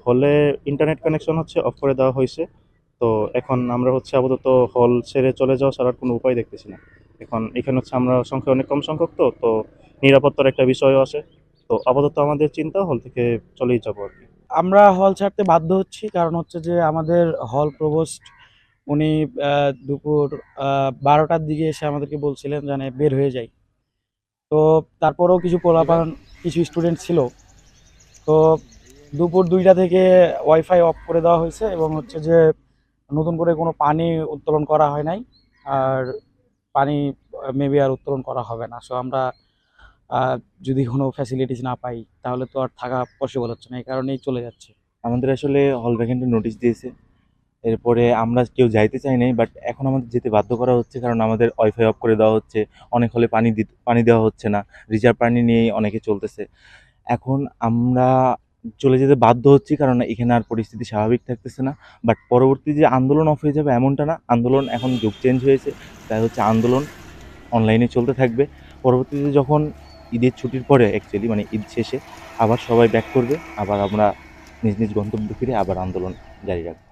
হলে internet connection হচ্ছে of করে দেওয়া হয়েছে। তো এখন আমরা হচ্ছে আপাতত হল ছেড়ে চলে যাওয়া ছাড়া আর কোনো উপায় দেখতেছি না। এখন এখানে হচ্ছে আমরা সংখ্যা অনেক কম সংখ্যক, তো নিরাপত্তার একটা বিষয়ও আছে। তো আপাতত আমাদের চিন্তা হল থেকে চলেই যাবো আর কি। আমরা হল ছাড়তে বাধ্য হচ্ছি, কারণ হচ্ছে যে আমাদের হল প্রভোস্ট উনি দুপুর 12টার দিকে এসে আমাদেরকে বলছিলেন যেন বের হয়ে যাই। তো তারপরেও কিছু পোলাপান, কিছু স্টুডেন্ট ছিল। তো দুপুর 2টা থেকে ওয়াইফাই অফ করে দেওয়া হয়েছে, এবং হচ্ছে যে নতুন করে কোনো পানি উত্তোলন করা হয় নাই। আর পানি মেবি আর উত্তোলন করা হবে না। সো আমরা আহ, যদি কোনো ফ্যাসিলিটিস না পাই তাহলে তো আর থাকা পসিবল হচ্ছে না, এই কারণেই চলে যাচ্ছে। আমাদের আসলে হল ভ্যাকেন্টের নোটিশ দিয়েছে। এরপরে আমরা কেউ যাইতে চাই নাই, বাট এখন আমাদের যেতে বাধ্য করা হচ্ছে, কারণ আমাদের ওয়াইফাই অফ করে দেওয়া হচ্ছে। অনেক হলে পানি দেওয়া হচ্ছে না, রিজার্ভ পানি নিয়েই অনেকে চলতেছে। এখন আমরা চলে যেতে বাধ্য হচ্ছি, কারণ এখানে আর পরিস্থিতি স্বাভাবিক থাকতেছে না। বাট পরবর্তী যে আন্দোলন অফ হয়ে যাবে এমনটা না, আন্দোলন এখন যুগ চেঞ্জ হয়েছে। তাই হচ্ছে আন্দোলন অনলাইনে চলতে থাকবে। পরবর্তীতে যখন ঈদের ছুটির পরে, অ্যাকচুয়ালি মানে ঈদ শেষে আবার সবাই ব্যাক করবে, আবার আমরা নিজ নিজ গন্তব্যে ফিরে আবার আন্দোলন জারি রাখবো।